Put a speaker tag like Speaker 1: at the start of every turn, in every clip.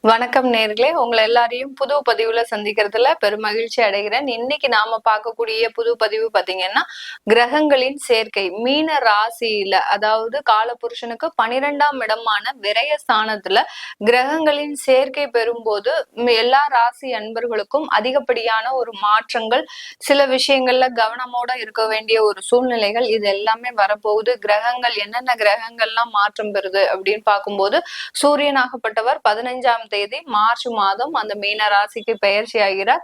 Speaker 1: வணக்கம் நேர்களே, உங்களை எல்லாரையும் புது பதிவுல சந்திக்கிறதுல பெரும் மகிழ்ச்சி அடைகிறேன். இன்னைக்கு நாம பார்க்கக்கூடிய புது பதிவு பாத்தீங்கன்னா, கிரகங்களின் சேர்க்கை மீன ராசியில, அதாவது காலபுருஷனுக்கு 12ஆம் இடமான விரயஸ்தானத்துல கிரகங்களின் சேர்க்கை பெறும்போது எல்லா ராசி அன்பர்களுக்கும் அதிகப்படியான ஒரு மாற்றங்கள், சில விஷயங்கள்ல கவனமோட இருக்க வேண்டிய ஒரு சூழ்நிலைகள் இது எல்லாமே வரப்போகுது. கிரகங்கள் என்னென்ன கிரகங்கள்லாம் மாற்றம் பெறுது அப்படின்னு பார்க்கும்போது, சூரியனாகப்பட்டவர் 15ஆம் தேதி மார்ச் மாதம் அந்த மீன ராசிக்கு பெயர்ச்சி ஆகிறார்.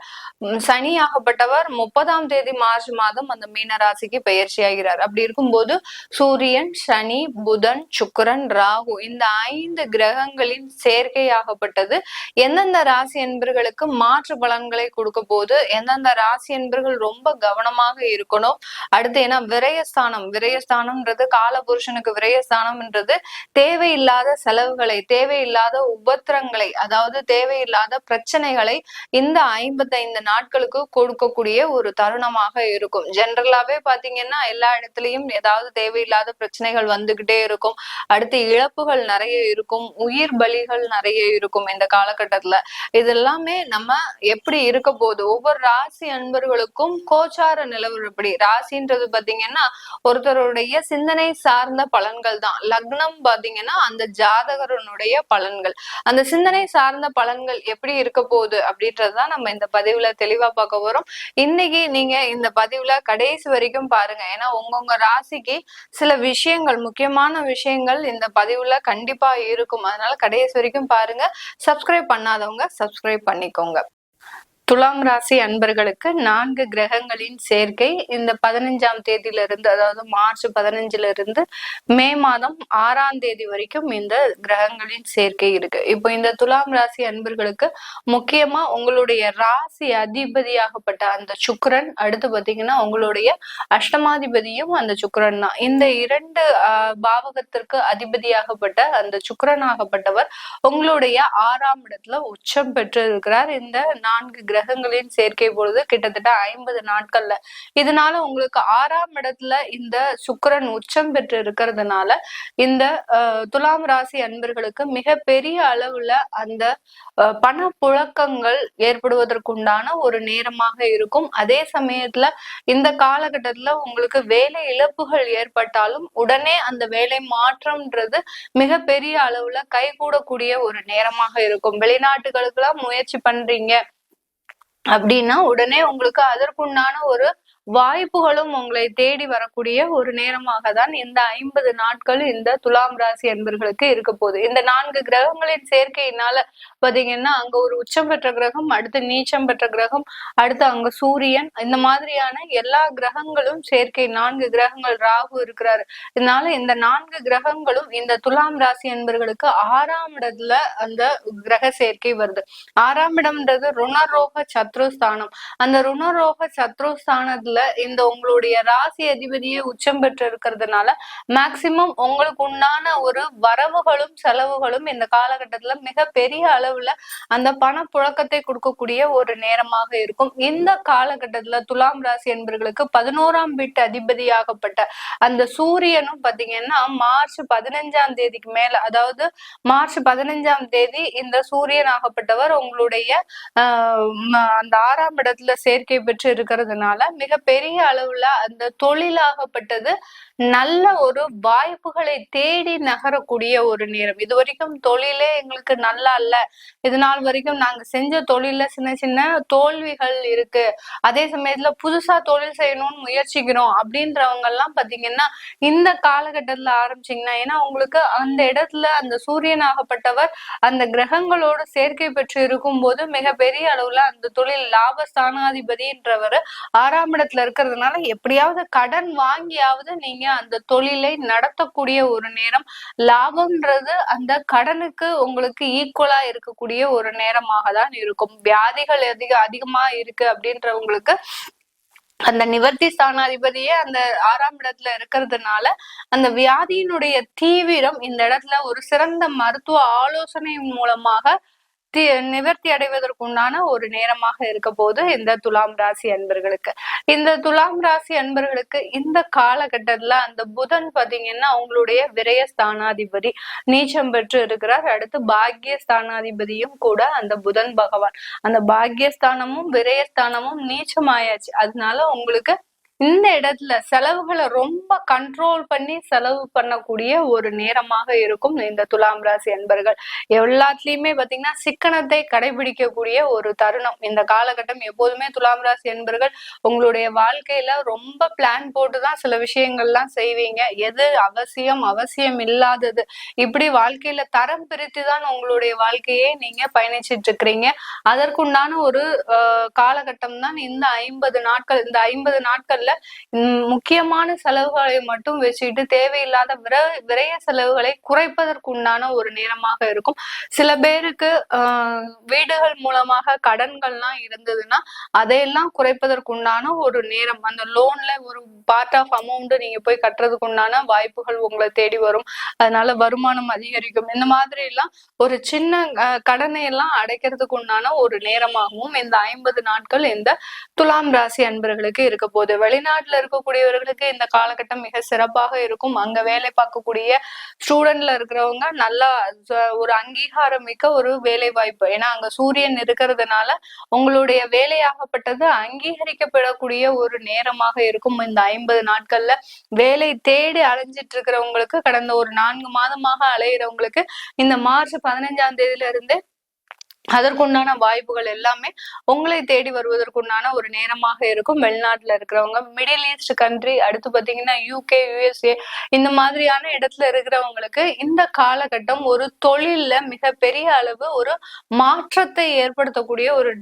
Speaker 1: சனியாகப்பட்டவர் 30ஆம் தேதி மார்ச் மாதம் அந்த மீன ராசிக்கு பெயர்ச்சி ஆகிறார். அப்படி இருக்கும்போது சூரியன், சனி, புதன், சுக்கிரன், ராகு இந்த 5 கிரகங்களின் சேர்க்கையாகப்பட்டது எந்தெந்த ராசி என்பர்களுக்கு மாற்று பலன்களை கொடுக்க போது, எந்தெந்த ராசி என்பர்கள் ரொம்ப கவனமாக இருக்கணும். அடுத்து ஏன்னா விரயஸ்தானம்ன்றது காலபுருஷனுக்கு விரயஸ்தானம்ன்றது தேவையில்லாத செலவுகளை, தேவையில்லாத உபத்திரங்களை, அதாவது தேவையில்லாத பிரச்சனைகளை இந்த 55 நாட்களுக்கு கொடுக்கக்கூடிய ஒரு தருணமாக இருக்கும். ஜெனரலாவே பாத்தீங்கன்னா எல்லா இடத்துலயும் ஏதாவது தேவையில்லாத பிரச்சனைகள் வந்துகிட்டே இருக்கும். அடுத்து இழப்புகள் நிறைய இருக்கும், உயிர் பலிகள் நிறைய இருக்கும் இந்த காலகட்டத்துல. இது எல்லாமே நம்ம எப்படி இருக்க போது, ஒவ்வொரு ராசி அன்பர்களுக்கும் கோச்சார நிலவரப்படி, ராசின்றது பாத்தீங்கன்னா ஒருத்தருடைய சிந்தனை சார்ந்த பலன்கள் தான். லக்னம் பாத்தீங்கன்னா அந்த ஜாதகரனுடைய பலன்கள். அந்த சிந்தனை சார்ந்த பலன்கள் எப்படி இருக்க போகுது அப்படின்றதுதான் நம்ம இந்த பதிவுல தெளிவா பார்க்க வரோம். இன்னைக்கு நீங்க இந்த பதிவுல கடைசி வரைக்கும் பாருங்க. ஏன்னா உங்க ராசிக்கு சில விஷயங்கள், முக்கியமான விஷயங்கள் இந்த பதிவுல கண்டிப்பா இருக்கும். அதனால கடைசி வரைக்கும் பாருங்க. சப்ஸ்கிரைப் பண்ணாதவங்க சப்ஸ்கிரைப் பண்ணிக்கோங்க. துலாம் ராசி அன்பர்களுக்கு 4 கிரகங்களின் சேர்க்கை இந்த 15ஆம் தேதியிலிருந்து, அதாவது மார்ச் 15 மே மாதம் 6ஆம் தேதி வரைக்கும் இந்த கிரகங்களின் சேர்க்கை இருக்கு. இப்போ இந்த துலாம் ராசி அன்பர்களுக்கு முக்கியமா உங்களுடைய ராசி அதிபதியாகப்பட்ட அந்த சுக்கிரன், அடுத்து பாத்தீங்கன்னா உங்களுடைய அஷ்டமாதிபதியும் அந்த சுக்கிரன் தான். இந்த 2 பாவகத்திற்கு அதிபதியாகப்பட்ட அந்த சுக்கிரனாகப்பட்டவர் உங்களுடைய 6ஆம் இடத்துல உச்சம் பெற்று இருக்கிறார். இந்த 4 கிரகங்களின் சேர்க்கை பொழுது கிட்டத்தட்ட 50 நாட்கள்ல. இதனால உங்களுக்கு 6ஆம் இடத்துல இந்த சுக்கிரன் உச்சம் பெற்று இருக்கிறதுனால இந்த துலாம் ராசி அன்பர்களுக்கு மிக பெரிய அளவுல அந்த பணப்புழக்கங்கள் ஏற்படுவதற்குண்டான ஒரு நேரமாக இருக்கும். அதே சமயத்துல இந்த காலகட்டத்துல உங்களுக்கு வேலை இழப்புகள் ஏற்பட்டாலும் உடனே அந்த வேலை மாற்றம்ன்றது மிக பெரிய அளவுல கைகூடக்கூடிய ஒரு நேரமாக இருக்கும். வெளிநாட்டுகளுக்கு எல்லாம் முயற்சி பண்றீங்க அப்படின்னா உடனே உங்களுக்கு அதற்குண்டான ஒரு வாய்ப்புகளும் உங்களை தேடி வரக்கூடிய ஒரு நேரமாக தான் இந்த 50 நாட்கள் இந்த துலாம் ராசி என்பர்களுக்கு இருக்க போகுது. இந்த 4 கிரகங்களின் சேர்க்கையினால பாத்தீங்கன்னா அங்க ஒரு உச்சம் பெற்ற கிரகம், அடுத்து நீச்சம் பெற்ற கிரகம், அடுத்து அங்க சூரியன், இந்த மாதிரியான எல்லா கிரகங்களும் சேர்க்கை. 4 கிரகங்கள், ராகு இருக்கிறாரு. இதனால இந்த 4 கிரகங்களும் இந்த துலாம் ராசி என்பர்களுக்கு 6ஆம் இடத்துல அந்த கிரக சேர்க்கை வருது. 6ஆம் இடம்ன்றது ருணரோக சத்ருஸ்தானம். அந்த ருணரோக சத்ருஸ்தானத்துல இந்த உங்களுடைய ராசி அதிபதியே உச்சம் பெற்று இருக்கிறதுனால மேக்சிமம் உங்களுக்கு உண்டான ஒரு வரவுகளும் செலவுகளும் இந்த காலகட்டத்துல மிக பெரிய அளவுல அந்த பணப்புழக்கத்தை கொடுக்கக்கூடிய ஒரு நேரமாக இருக்கும். இந்த காலகட்டத்துல துலாம் ராசி என்பவர்களுக்கு 11ஆம் வீட்டு அதிபதியாகப்பட்ட அந்த சூரியனும் பாத்தீங்கன்னா மார்ச் 15ஆம் தேதிக்கு மேல, அதாவது மார்ச் 15ஆம் தேதி இந்த சூரியன் ஆகப்பட்டவர் உங்களுடைய அந்த 6ஆம் இடத்துல சேர்க்கை பெற்று இருக்கிறதுனால மிக பெரிய அளவுல அந்த தொழிலாகப்பட்டது நல்ல ஒரு வாய்ப்புகளை தேடி நகரக்கூடிய ஒரு நேரம். இது வரைக்கும் தொழிலே எங்களுக்கு நல்லா இல்ல, இது நாள் வரைக்கும் நாங்க செஞ்ச தொழில சின்ன சின்ன தோல்விகள் இருக்கு, அதே சமயத்துல புதுசா தொழில் செய்யணும்னு முயற்சிக்கிறோம் அப்படின்றவங்க எல்லாம் பாத்தீங்கன்னா இந்த காலகட்டத்துல ஆரம்பிச்சீங்கன்னா, ஏன்னா உங்களுக்கு அந்த இடத்துல அந்த சூரியனாகப்பட்டவர் அந்த கிரகங்களோட சேர்க்கை பெற்று இருக்கும் போது மிக பெரிய அளவுல அந்த தொழில் லாபஸ்தானாதிபதின்றவர் 6ஆம் இடத்துல இருக்கிறதுனால எப்படியாவது கடன் வாங்கியாவது நீங்க அந்த தொழிலை நடத்தக்கூடிய ஒரு நேரம். லாபம்ன்றது அந்த கடனுக்கு உங்களுக்கு ஈக்குவலா இருக்கக்கூடிய ஒரு நேரமாக தான் இருக்கும். வியாதிகள் அதிகமா இருக்கு அப்படின்றவங்களுக்கு அந்த நிவர்த்தி ஸ்தானாதிபதியே அந்த 6ஆம் இடத்துல இருக்கிறதுனால அந்த வியாதியினுடைய தீவிரம் இந்த இடத்துல ஒரு சிறந்த மருத்துவ ஆலோசனை மூலமாக நிவர்த்தி அடைவதற்குண்டான ஒரு நேரமாக இருக்க போது இந்த துலாம் ராசி அன்பர்களுக்கு. இந்த துலாம் ராசி அன்பர்களுக்கு இந்த காலகட்டத்துல அந்த புதன் பாத்தீங்கன்னா அவங்களுடைய விரய ஸ்தானாதிபதி நீச்சம் பெற்று இருக்கிறார். அடுத்து பாக்கிய ஸ்தானாதிபதியும் கூட அந்த புதன் பகவான். அந்த பாக்கியஸ்தானமும் விரயஸ்தானமும் நீச்சமாயாச்சு. அதனால உங்களுக்கு இந்த இடத்துல செலவுகளை ரொம்ப கண்ட்ரோல் பண்ணி செலவு பண்ணக்கூடிய ஒரு நேரமாக இருக்கும் இந்த துலாம் ராசி அன்பர்கள். எல்லாத்துலயுமே பாத்தீங்கன்னா சிக்கனத்தை கடைபிடிக்கக்கூடிய ஒரு தருணம் இந்த காலகட்டம். எப்போதுமே துலாம் ராசி அன்பர்கள் உங்களுடைய வாழ்க்கையில ரொம்ப பிளான் போட்டுதான் சில விஷயங்கள்லாம் செய்வீங்க. எது அவசியம் இல்லாதது இப்படி வாழ்க்கையில தரம் பிரித்துதான் உங்களுடைய வாழ்க்கையே நீங்க பயணிச்சிட்டு இருக்கிறீங்க. அதற்குண்டான ஒரு காலகட்டம் தான் இந்த 50 நாட்கள். இந்த 50 நாட்கள்ல முக்கியமான செலவுகளை மட்டும் வச்சுக்கிட்டு தேவையில்லாத விரய செலவுகளை குறைப்பதற்குண்டான ஒரு நேரமாக இருக்கும். சில பேருக்கு வீடுகள் மூலமாக கடன்கள்லாம் இருந்ததுன்னா அதையெல்லாம் குறைப்பதற்குண்டான ஒரு நேரம். அந்த லோன்ல ஒரு பார்ட் ஆஃப் அமௌண்ட் நீங்க போய் கட்டுறதுக்குண்டான வாய்ப்புகள் உங்களை தேடி வரும். அதனால வருமானம் அதிகரிக்கும். இந்த மாதிரி எல்லாம் ஒரு சின்ன கடனை எல்லாம் அடைக்கிறதுக்கு உண்டான ஒரு நேரமாகவும் இந்த 50 நாட்கள் இந்த துலாம் ராசி அன்பர்களுக்கு இருக்க போகுது. வெளிநாட்டுல இருக்கக்கூடியவர்களுக்கு இந்த காலகட்டம் மிக சிறப்பாக இருக்கும். அங்க வேலை பார்க்கக்கூடிய ஸ்டூடெண்ட்ல இருக்கிறவங்க நல்லா ஒரு அங்கீகாரம் மிக்க ஒரு வேலை வாய்ப்பு. ஏன்னா அங்க சூரியன் இருக்கிறதுனால உங்களுடைய வேலையாகப்பட்டது அங்கீகரிக்கப்படக்கூடிய ஒரு நேரமாக இருக்கும். இந்த 50 நாட்கள்ல வேலை தேடி அலைஞ்சிட்டு இருக்கிறவங்களுக்கு, கடந்த ஒரு 4 மாதமாக அலையிறவங்களுக்கு இந்த மார்ச் 15ஆம் தேதியில இருந்து அதற்குண்டான வாய்ப்புகள் எல்லாமே உங்களை தேடி வருவதற்குண்டான ஒரு நேரமாக இருக்கும். வெளிநாட்டுல இருக்கிறவங்க, மிடில் ஈஸ்ட் கண்ட்ரி, அடுத்து பாத்தீங்கன்னா UK, USA இந்த மாதிரியான இடத்துல இருக்கிறவங்களுக்கு இந்த காலகட்டம் ஒரு தொழில்ல மிக பெரிய அளவு ஒரு மாற்றத்தை ஏற்படுத்தக்கூடிய ஒரு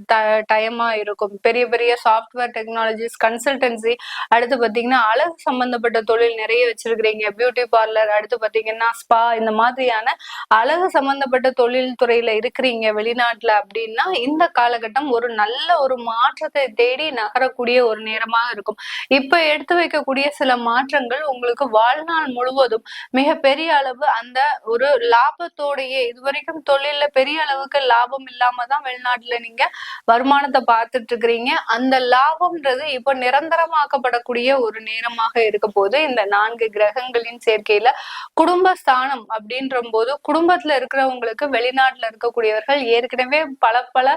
Speaker 1: டைமா இருக்கும். பெரிய பெரிய சாஃப்ட்வேர் டெக்னாலஜிஸ், கன்சல்டன்சி, அடுத்து பாத்தீங்கன்னா அழகு சம்பந்தப்பட்ட தொழில் நிறைய வச்சிருக்கிறீங்க, பியூட்டி பார்லர், அடுத்து பாத்தீங்கன்னா ஸ்பா, இந்த மாதிரியான அழகு சம்பந்தப்பட்ட தொழில் துறையில இருக்கிறீங்க வெளிநாட்டு அப்படின்னா இந்த காலகட்டம் ஒரு நல்ல ஒரு மாற்றத்தை தேடி நகரக்கூடிய ஒரு நேரமாக இருக்கும். இப்ப எடுத்து வைக்கக்கூடிய சில மாற்றங்கள் உங்களுக்கு வாழ்நாள் முழுவதும் மிக பெரிய அளவு அந்த ஒரு லாபத்தோடையே, இதுவரைக்கும் தொழில பெரிய அளவுக்கு லாபம் இல்லாம தான் வெளிநாட்டுல நீங்க வருமானத்தை பார்த்துட்டு இருக்கிறீங்க. அந்த லாபம்ன்றது இப்ப நிரந்தரமாக்கப்படக்கூடிய ஒரு நேரமாக இருக்க போது இந்த 4 கிரகங்களின் சேர்க்கையில குடும்பஸ்தானம் அப்படின்ற போது குடும்பத்துல இருக்கிறவங்களுக்கு வெளிநாட்டுல இருக்கக்கூடியவர்கள் ஏற்கனவே பல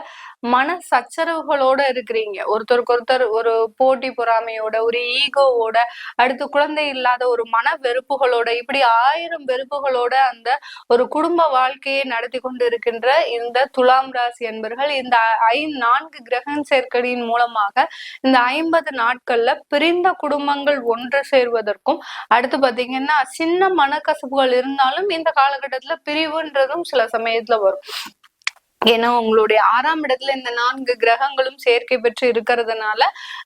Speaker 1: மன சச்சரவுகளோட இருக்கிறீங்க. ஒருத்தருக்கு ஒருத்தர் ஒரு போட்டி பொறாமையோட, ஒரு ஈகோவோட, அடுத்து குழந்தை இல்லாத ஒரு மன வெறுப்புகளோட, இப்படி 1000 வெறுப்புகளோட அந்த ஒரு குடும்ப வாழ்க்கையை நடத்தி கொண்டு இருக்கின்ற இந்த துலாம் ராசி அன்பர்கள் இந்த 4 கிரக சேர்க்கையின் மூலமாக இந்த 50 நாட்கள்ல பிரிந்த குடும்பங்கள் ஒன்று சேர்வதற்கும், அடுத்து பாத்தீங்கன்னா சின்ன மனக்கசப்புகள் இருந்தாலும் இந்த காலகட்டத்துல பிரிவுன்றதும் சில சமயத்துல வரும். ஏன்னா உங்களுடைய 6ஆம் இடத்துல இந்த 4 கிரகங்களும் சேர்க்கை பெற்று இருக்கிறதுனால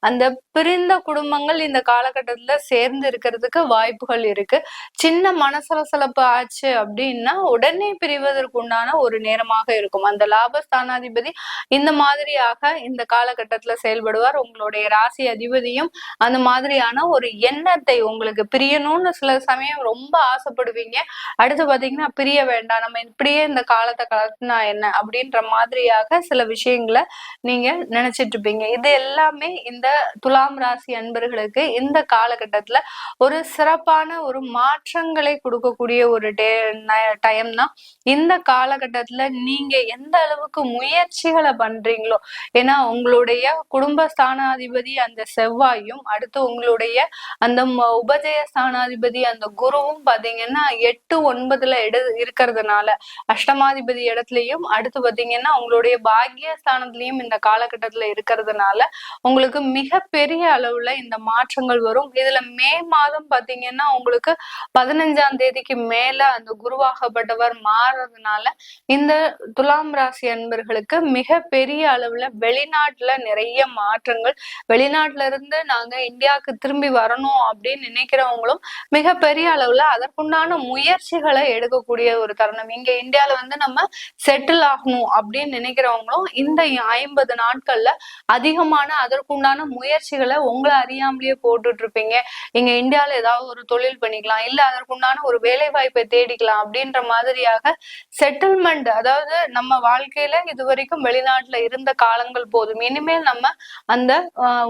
Speaker 1: அந்த பிரிந்த குடும்பங்கள் இந்த காலகட்டத்துல சேர்ந்து இருக்கிறதுக்கு வாய்ப்புகள் இருக்கு. சின்ன மனசலசலப்பு ஆச்சு அப்படின்னா உடனே பிரிவதற்கு உண்டான ஒரு நேரமாக இருக்கும். அந்த லாபஸ்தானாதிபதி இந்த மாதிரியாக இந்த காலகட்டத்துல செயல்படுவார். உங்களுடைய ராசி அதிபதியும் அந்த மாதிரியான ஒரு எண்ணத்தை, உங்களுக்கு பிரியணும்னு சில சமயம் ரொம்ப ஆசைப்படுவீங்க. அடுத்து பாத்தீங்கன்னா பிரிய வேண்டாம், நம்ம இப்படியே இந்த காலத்தை கலட்டினா என்ன அப்படின்ற மாதிரியாக சில விஷயங்களை நீங்க நினைச்சிட்டு இருப்பீங்க. இது எல்லாமே இந்த துலாம் ராசி அன்பர்களுக்கு இந்த காலகட்டத்துல ஒரு சிறப்பான ஒரு மாற்றங்களை கொடுக்கக்கூடிய ஒரு டைம் தான். இந்த காலகட்டத்துல நீங்க எந்த அளவுக்கு முயற்சிகளை பண்றீங்களோ, ஏன்னா உங்களுடைய குடும்ப ஸ்தானாதிபதி அந்த செவ்வாயும், அடுத்து உங்களுடைய அந்த உபஜய ஸ்தானாதிபதி அந்த குருவும் பாத்தீங்கன்னா 8, 9ல இருக்கிறதுனால அஷ்டமாதிபதி இடத்துலயும், அடுத்து பாத்தீங்கன்னா உங்களுடைய பாக்கியஸ்தானத்திலயும் இந்த காலகட்டத்துல இருக்கிறதுனால உங்களுக்கு மிக பெரிய அளவுல இந்த மாற்றங்கள் வரும். இதுல மே மாதம் பாத்தீங்கன்னா உங்களுக்கு 15ஆம் தேதிக்கு மேல அந்த குருவாகப்பட்டவர் மாறுறதுனால இந்த துலாம் ராசி அன்பர்களுக்கு மிக பெரிய அளவுல வெளிநாட்டுல நிறைய மாற்றங்கள், வெளிநாட்டுல இருந்து நாங்க இந்தியாவுக்கு திரும்பி வரணும் அப்படின்னு நினைக்கிறவங்களும் மிக பெரிய அளவுல அதற்குண்டான முயற்சிகளை எடுக்கக்கூடிய ஒரு தருணம். இங்க இந்தியால நம்ம செட்டில் ஆகணும் போகணும் அப்படின்னு நினைக்கிறவங்களும் இந்த 50 நாட்கள்ல அதிகமான அதற்குண்டான முயற்சிகளை உங்களை அறியாமலேயே போட்டுட்டு இருப்பீங்க. இங்க இந்தியால ஏதாவது ஒரு தொழில் பண்ணிக்கலாம், இல்ல அதற்குண்டான ஒரு வேலை வாய்ப்பை தேடிக்கலாம் அப்படின்ற மாதிரியாக செட்டில்மெண்ட், அதாவது நம்ம வாழ்க்கையில இது வரைக்கும் வெளிநாட்டுல இருந்த காலங்கள் போதும், இனிமேல் நம்ம அந்த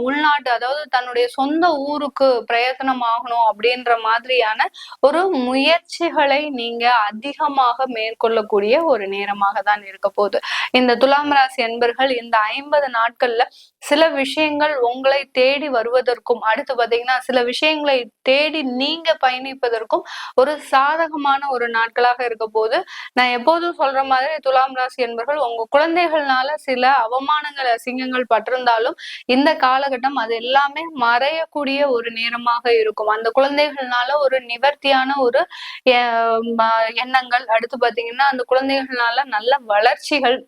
Speaker 1: உள்நாட்டு, அதாவது தன்னுடைய சொந்த ஊருக்கு பிரயத்தனம் ஆகணும் அப்படின்ற மாதிரியான ஒரு முயற்சிகளை நீங்க அதிகமாக மேற்கொள்ளக்கூடிய ஒரு நேரமாக தான் இருக்க போகுது. இந்த துலாம் ராசி அன்பர்கள் இந்த 50 நாட்கள்ல சில விஷயங்கள் உங்களை தேடி வருவதற்கும், அடுத்து பாத்தீங்கன்னா சில விஷயங்களை தேடி நீங்க பயணிப்பதற்கும் ஒரு சாதகமான ஒரு நாட்களாக இருக்க போது. நான் எப்போதும் சொல்ற மாதிரி துலாம் ராசி என்பர்கள் உங்க குழந்தைகள்னால சில அவமானங்கள் அசிங்கங்கள் பட்டிருந்தாலும் இந்த காலகட்டம் அது எல்லாமே மறையக்கூடிய ஒரு நேரமாக இருக்கும். அந்த குழந்தைகள்னால ஒரு நிவர்த்தியான ஒரு எண்ணங்கள், அடுத்து பாத்தீங்கன்னா அந்த குழந்தைகள்னால நல்ல வளர்ச்சிகள்,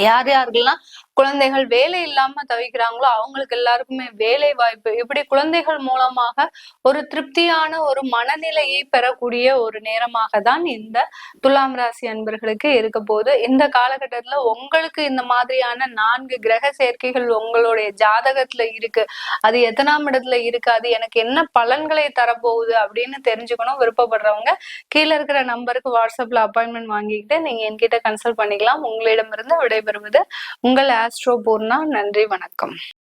Speaker 1: யார் யாருக்கெல்லாம் குழந்தைகள் வேலை இல்லாம தவிக்கிறாங்களோ அவங்களுக்கு எல்லாருக்குமே வேலை வாய்ப்பு, இப்படி குழந்தைகள் மூலமாக ஒரு திருப்தியான ஒரு மனநிலையை பெறக்கூடிய ஒரு நேரமாக தான் இந்த துலாம் ராசி அன்பர்களுக்கு இருக்க போது. இந்த காலகட்டத்துல உங்களுக்கு இந்த மாதிரியான 4 கிரக சேர்க்கைகள் உங்களுடைய ஜாதகத்துல இருக்கு, அது எத்தனாம் இடத்துல இருக்கு, அது எனக்கு என்ன பலன்களை தரப்போகுது அப்படின்னு தெரிஞ்சுக்கணும் விருப்பப்படுறவங்க கீழே இருக்கிற நம்பருக்கு வாட்ஸ்அப்ல அப்பாயின்மெண்ட் வாங்கிக்கிட்டு நீங்க என்கிட்ட கன்சல்ட் பண்ணிக்கலாம். உங்களிடமிருந்து விடைபெறுவது உங்கள் ஆஸ்ட்ரோ பூர்ணா. நன்றி, வணக்கம்.